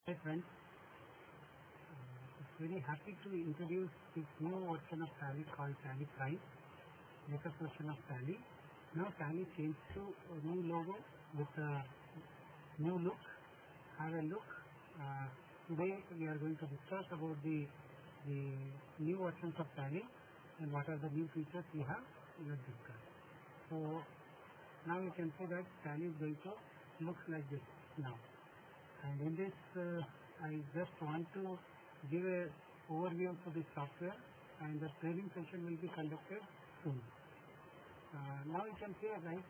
Hi friends, very happy to introduce this new version of Tally called Tallyprime, latest version of Tally. Now Tally changed to a new logo with a new look. Have a look. Today we are going to discuss about the new versions of Tally and what are the new features we have. Let's discuss. So now you can see that Tally is going to look like this now. And in this, I just want to give a overview for the software, and the training session will be conducted soon. Now you can see right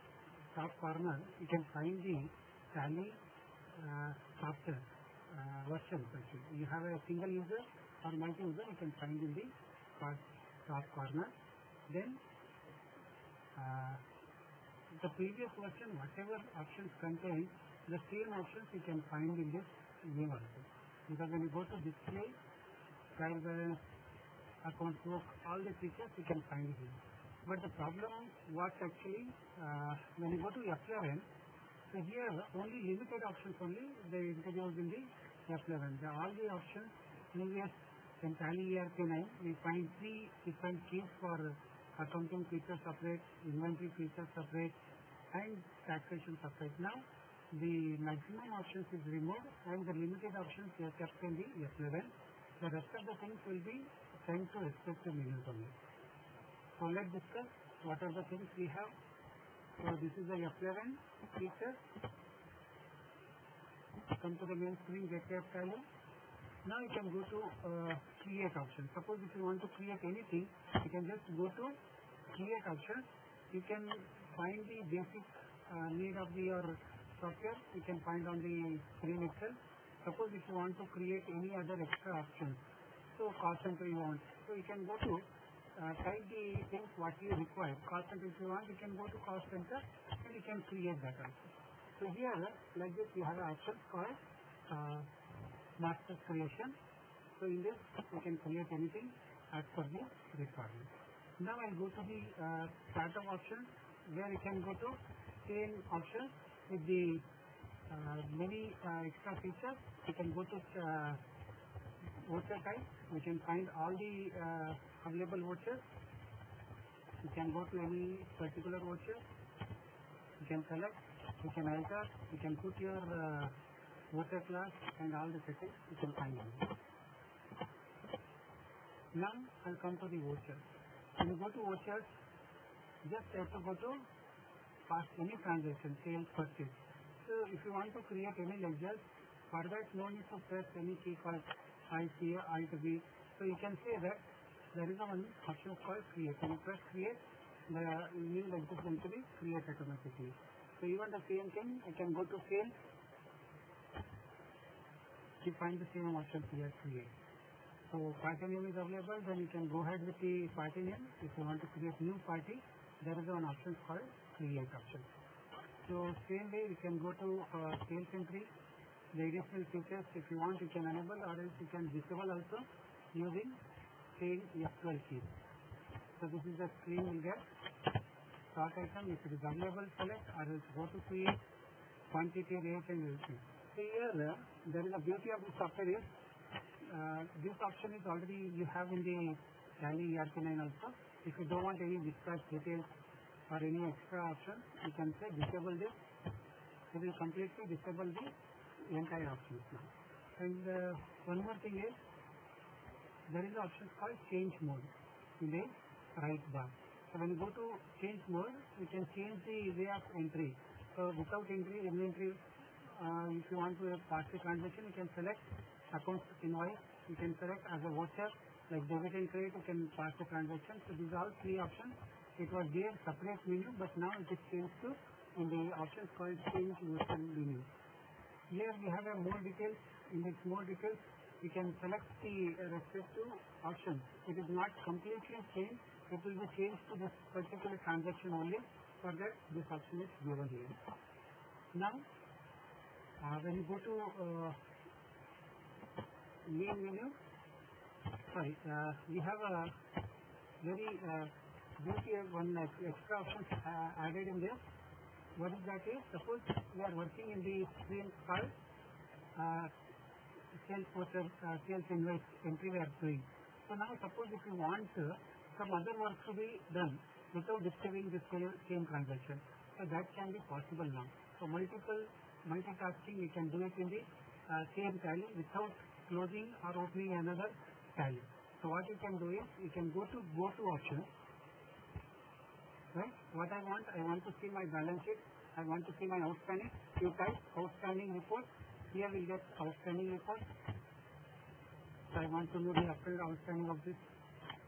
top corner, you can find the Tally software version. You have a single user or multi-user, you can find in the top corner. Then the previous version, whatever options contain, the same options you can find in this new version. Because when you go to display, trial balance, account book, all the features you can find here. But the problem was actually when you go to F11, so here only limited options only they introduced in the F11. All the options previous in Tally ERP9, we find 3 different keys for accounting feature separate, inventory feature separate, and taxation separate. Now the maximum options is removed and the limited options are kept in the F11. The rest of the things will be sent to respective menus only. So let's discuss what are the things we have. So this is the F11 feature. Come to the main screen, gateway of Tally. Now you can go to create option. Suppose if you want to create anything, you can just go to create option. You can find the basic need of your software. You can find on the screen itself. Suppose if you want to create any other extra options, so cost center you want, so you can go to type the things what you require. Cost center if you want, you can go to cost center and you can create that also. So here like this you have an option called master creation. So in this you can create anything as per the requirement. Now I'll go to the startup option where you can go to same option with the many extra features. You can go to voucher type. You can find all the available vouchers. You can go to any particular voucher. You can select. You can alter. You can put your voucher class and all the settings. You can find them. Now I'll come to the vouchers. When you go to vouchers, just have to go to past any transaction, sales, purchase. So if you want to create any ledgers, for that no need to press any key called IC or Alt B. So you can say that there is one option called create. When you press create, the new ledger is going to be created automatically. So even the same thing, I can go to sales. You find the same option here, create. So party name is available, then you can go ahead with the party name. If you want to create new party, there is one option called create option. So same way you can go to sales entry. The additional features if you want you can enable, or else you can disable also using same F12 keys. So this is the screen you get. Start item, if it is available select, or else go to create, quantity, rate and everything. So here there is a beauty of this software is this option is already you have in the Tally ERP9 also. If you don't want any dispatch details or any extra option, you can say disable this. It will completely disable the entire options now. And one more thing is there is an option called change mode in the right bar. So when you go to change mode, you can change the way of entry. So without entry, inventory, if you want to pass the transaction, you can select account invoice. You can select as a voucher like debit and credit. You can pass the transaction. So these are all 3 options. It was there separate menu, but now it is changed to in the options called change user menu. Here we have a more details. In this more details, you can select the respective option. It is not completely changed. It will be changed to this particular transaction only. For that, this option is given here. Now, when you go to main menu, we have a very beauty one extra options added in there. What is that is, suppose we are working in the screen called sales voucher, sales invoice entry we are doing. So now suppose if you want some other work to be done without disturbing the same transaction, so that can be possible now. So multitasking, we can do it in the same tally without closing or opening another tally. So what you can do is, you can go to options. Right? What I want to see my balance sheet. I want to see my outstanding. You type outstanding report. Here we get outstanding report. So I want to know the outstanding of this.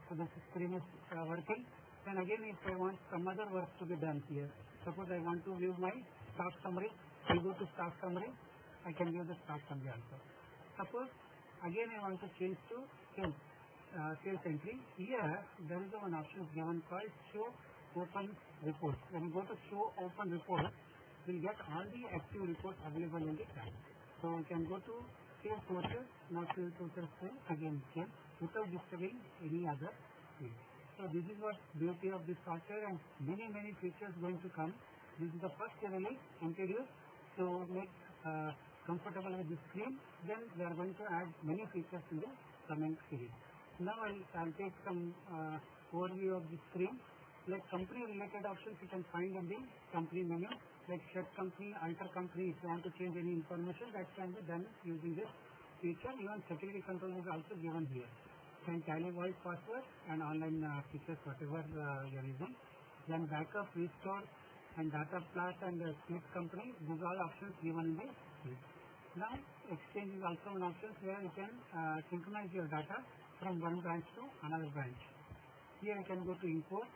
So the screen is working. Then again, if I want some other work to be done here, suppose I want to view my stock summary. I go to stock summary. I can view the stock summary also. Suppose again I want to change to sales entry. Here there is one option given called show open report. When you go to show open report, we'll get all the active reports available in the tab. So we can go to sales voucher, now sales voucher again without disturbing any other field. So this is what beauty of this software, and many features going to come. This is the first release introduced to make comfortable with the screen. Then we are going to add many features in the coming series. Now I'll take some overview of the screen. Like company related options you can find in the company menu. Like set company, alter company, if you want to change any information, that can be done using this feature. Even security control is also given here. Can tally voice password and online features, whatever you are using. Then backup, restore, and data plus and split company. These are all options given in the screen. Now exchange is also an option where you can synchronize your data from one branch to another branch. Here you can go to import.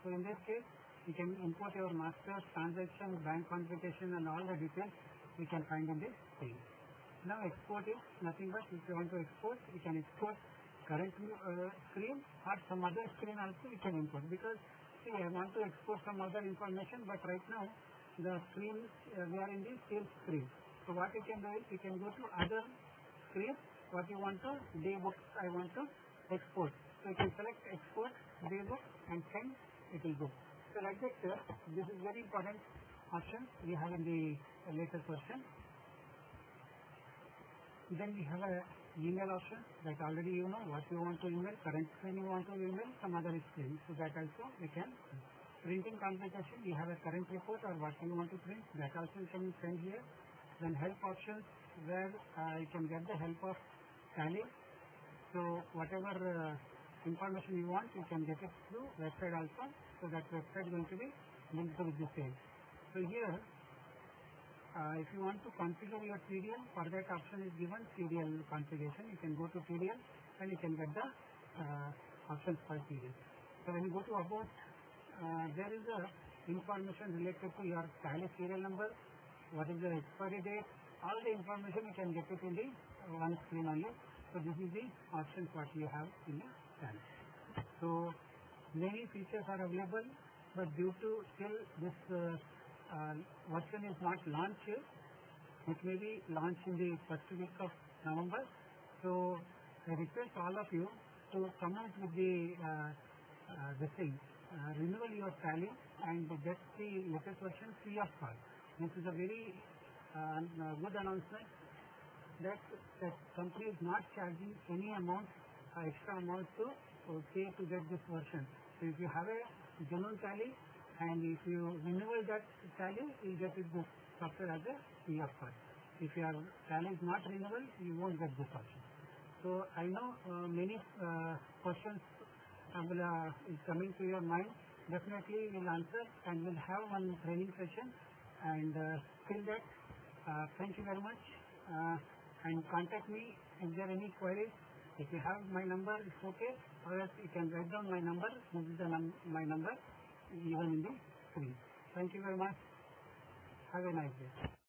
So in this case, you can import your master, transaction, bank configuration, and all the details we can find in this screen. Now export is nothing but if you want to export, you can export current screen or some other screen also you can import, because see, I want to export some other information, but right now the screen we are in the sales screen. So what you can do is you can go to other screen. What you want to day book, I want to export. So you can select export day book and send, it will go. So like that, this is very important option we have in the latest version. Then we have a email option that already you know what you want to email, current screen you want to email, some other screen. So that also we can. Printing configuration, you have a current report or what you want to print, that also you can send here. Then help options where you can get the help of Tally. So whatever information you want, you can get it through website also. So that website is going to be linked with the same. So here, if you want to configure your TDL, for that option is given TDL configuration. You can go to TDL and you can get the options for TDL. So when you go to about, there is a information related to your Tally serial number, what is the expiry date, all the information you can get it in the one screen only. So this is the options what you have in the Tally. So many features are available, but due to still this version is not launched yet, it may be launched in the first week of November. So I request all of you to come out with the renewal your Tally and get the latest version free of cost. This is a very good announcement that the company is not charging any amount, extra amount to pay to get this version. So if you have a genuine Tally and if you renew that Tally, you get it this software as a free of cost. If your Tally is not renewable, you won't get this option. So I know many questions is coming to your mind. Definitely we'll answer and we'll have one training session. And till that, thank you very much. And contact me if there are any queries. If you have my number, it's okay. Or else you can write down my number. This is my number, even in the screen. Thank you very much. Have a nice day.